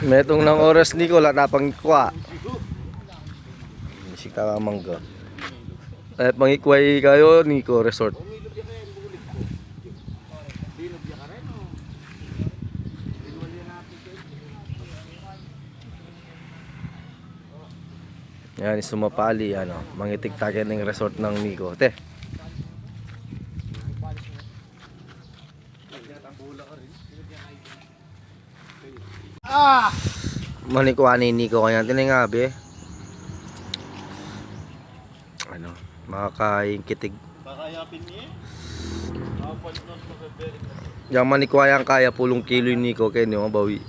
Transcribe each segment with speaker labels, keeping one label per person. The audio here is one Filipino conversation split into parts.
Speaker 1: Metong ng oras ni ko, wala pang ikwa. Sika ka mangga. At mangikway kayo, Nico Resort. Yan, sumapali, ano, mangitig-tagan ng resort ng Nico. Te. Manikuha ni Nico kaya tiningabi. Ano, makakaingkitig.
Speaker 2: Kakayapin niya.
Speaker 1: Yang manikuha yang kaya pulong kilo ni Nico kaya niyo mabawi.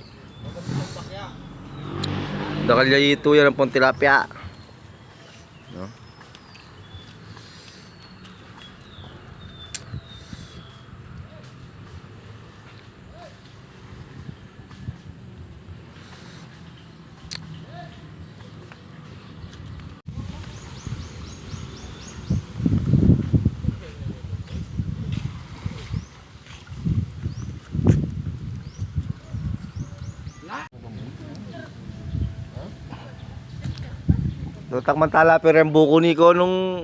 Speaker 1: Dakalya ito yan ang tilapia. No? Tutak mantala pero yung buko ni ko nung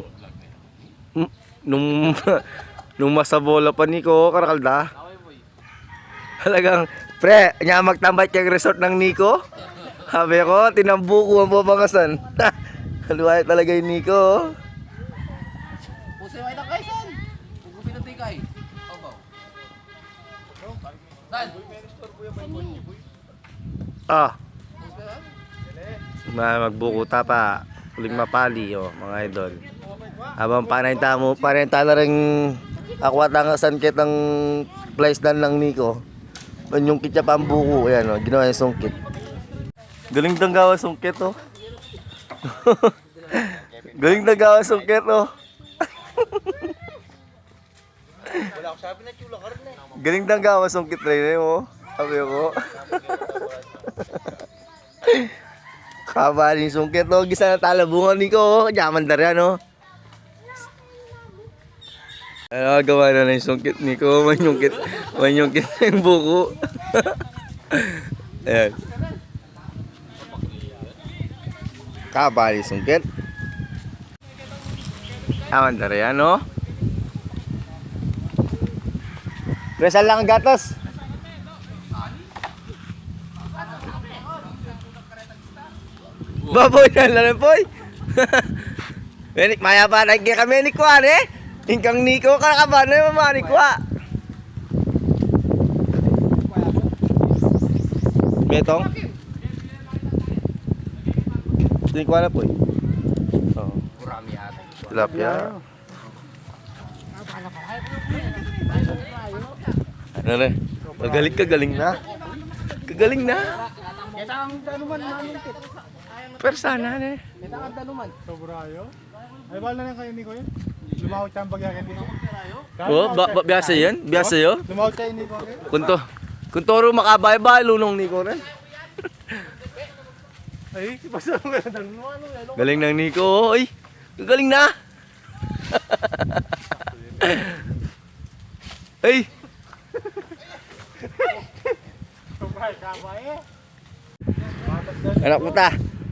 Speaker 1: nung masabola pa ni ko karakalda. Talagang pre, nya magtambay kay resort ng Nico. Sabi ko, tinambuko ang babangasan. Haluay talaga yung Nico.
Speaker 3: Pusay may takay san. Gugupit ang tikay. Obaw. San?
Speaker 1: Ah. Magbuko ta pa. Uling mapali mga idol. Habang panayta mo, panayta na rin akwat ang sangkit ng place dan ng Nico. Yung kitya pa ang buko, ayan ginawa yung sungkit. Galing danggawa sungkit Galing danggawa sungkit
Speaker 2: Wala ako sabi na chula ka rin eh.
Speaker 1: Galing danggawa sungkit rin sabi ko. Kabaling sungkit gisa na talabungan Nico jaman dari gawa na yung sungkit Nico, manyungkit na yung buko. Ayan. Kabaling sungkit. Aman dari Presal lang ang gatos. Baboy na lang boy. Menik maya pa lagi kami ni Kuan Ingkang Nico karakaban na mama ni Kuan. Betong. Ni Kuan na po. Oh,
Speaker 3: Kurami ata.
Speaker 1: tilapia. Ano na? Kagaling na. Kagaling na.
Speaker 3: Kita ang danuman manungkit.
Speaker 1: Persana na.
Speaker 3: Kita ang danuman.
Speaker 2: Sobrayo? Ay, bala na lang kayo ni ko yun. Lumaw siya ang bagyakan din ako.
Speaker 1: Biasa yan? Biasa yun?
Speaker 2: Lumaw siya ni ko yun.
Speaker 1: Kuntoro makabay-bay lunong Nico rin.
Speaker 2: Ay, basta mo ka na.
Speaker 1: Galing ng Nico. Ay, galing na. Ay.
Speaker 2: Sobray ka ba
Speaker 1: Anak mo ta.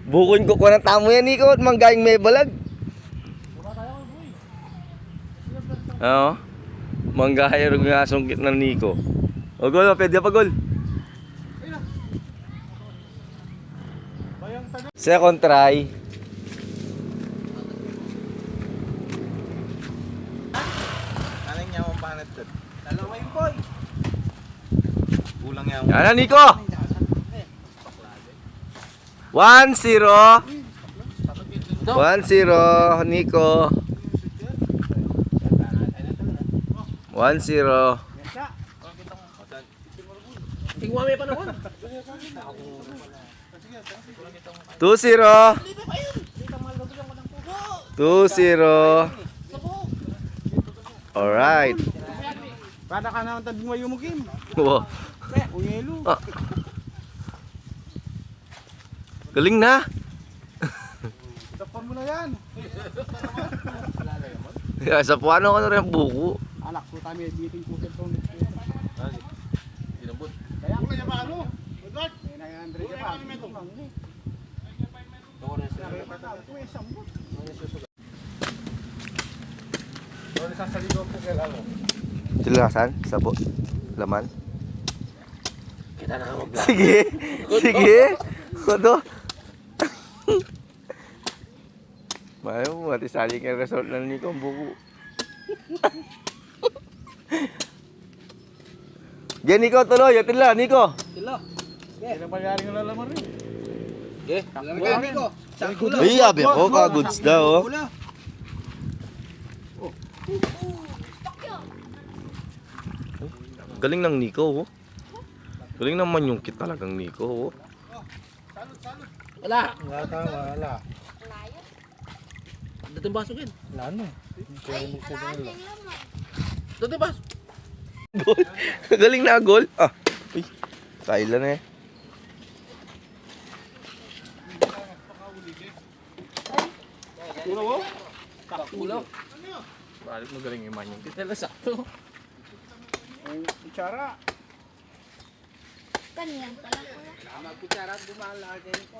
Speaker 1: Bukon ko ng tamo yan Nico at manggaing may balag. Oo. Manggahaya rin nga sungkit ng Nico. O gol, pwede pa gol. Second try.
Speaker 2: Anong niya mong panat doon? Dalawa yung boy. Kulang yan.
Speaker 1: Yan na Nico. 1-0. 1-0 Nico. 1-0.
Speaker 3: Tingwa may panahon.
Speaker 1: 2-0. 2-0. Alright.
Speaker 2: Bata ka na ang tabi mo yung mukim.
Speaker 1: Wow.
Speaker 2: Ungelo.
Speaker 1: Galing na.
Speaker 2: Tapan mo na yan.
Speaker 1: Sa puano ka na rin ang buko.
Speaker 2: Anak ko kami meeting ko sa Inabot. Kaya ako na niya pa ano? Edward? 900 pa.
Speaker 1: Tilasan? Sabo? Laman?
Speaker 3: Kita na ako.
Speaker 1: Sige! Sige! Kodo! Mayo mo, mati saling yung result ng Nico ang buko. Yan, Nico, tuloy. Yatila, Nico.
Speaker 3: Kilo.
Speaker 2: Hindi na pangyari ng lalaman rin.
Speaker 3: Okay. Lalagay Nico. Sakto lang.
Speaker 1: Ay, abi ako, kagoods daw. Oh.
Speaker 3: Wala.
Speaker 1: Galing ng Nico, oh. Galing naman yung kit talagang Nico, oh.
Speaker 3: Wala.
Speaker 2: Wala tama, wala.
Speaker 3: Dating baso kin.
Speaker 2: Wala na.
Speaker 3: Dating baso.
Speaker 1: Gol. Galing na gol. Ah. Uy. Kailan eh.
Speaker 3: Ulo.
Speaker 2: Balik mo galing yung man yung
Speaker 3: Kita lang sakto.
Speaker 2: kutsara.
Speaker 4: Kanyan pala kuya.
Speaker 3: Magkutsara at bumahala kayo Nico.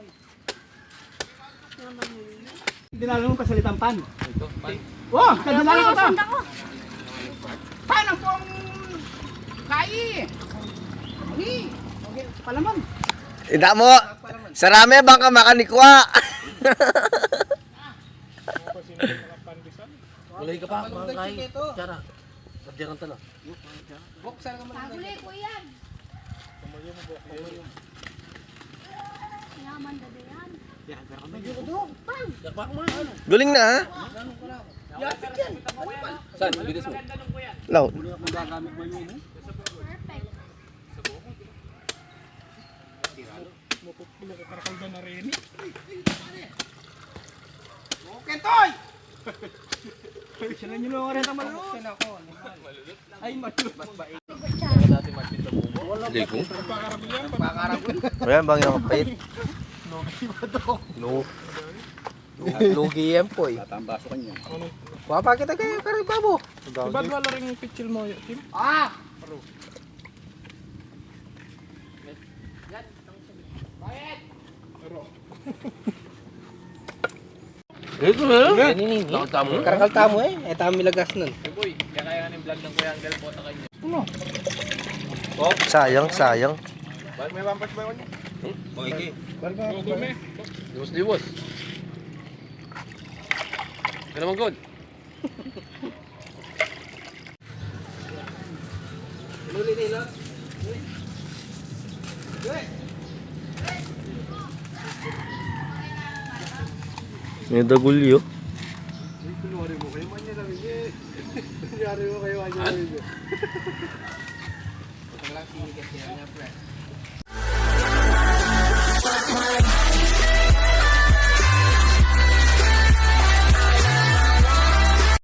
Speaker 4: Naman yun.
Speaker 5: Dinalo mo pasalitang pan.
Speaker 3: Ito. Pan.
Speaker 5: Wow, kadinalo ko to.
Speaker 4: Sanda ko.
Speaker 5: Paano pong kai? Ni. Okay, palaman.
Speaker 1: Ida mo. Sarame bangka makanikwa.
Speaker 3: Ulay ka pa. Mga kain. Kutsara. Kabdiran tala.
Speaker 4: Paguli kuya. Yaman dada yan. Pang.
Speaker 3: Yakpak mo.
Speaker 1: Galing na, ha?
Speaker 3: Yapit yan. Saan? Bilis mo.
Speaker 1: Law.
Speaker 4: Perfect.
Speaker 2: Karakalda na rin.
Speaker 5: Kentoy! Sila nyo lang rin ang malulot. Ay, malulot.
Speaker 1: Hindi ko.
Speaker 3: Pakarabol.
Speaker 1: Ayan, bang yung kapait. No.
Speaker 3: Lugi yan po eh. Tatambaso kanya. Wapa kita kayo karibabo.
Speaker 2: Ba't wala rin yung pitchil mo, Tim?
Speaker 5: Ah!
Speaker 3: Ito na. Ganinin. Karakal tamo eh. Eh tamo milagas nun.
Speaker 2: Boy, kaya kaya ng vlog ng Kuya Angel po na kanya.
Speaker 1: Sayang, sayang.
Speaker 2: Balik may pampers ba yun?
Speaker 3: Okay.
Speaker 2: Gugume.
Speaker 3: Diwas. Kaya naman good. Luli nila.
Speaker 1: May dagulyo.
Speaker 2: Kunwari mo kayo, manya namin eh. Kunwari mo kayo, manya namin eh.
Speaker 3: Ito lang sinigas niya, pre.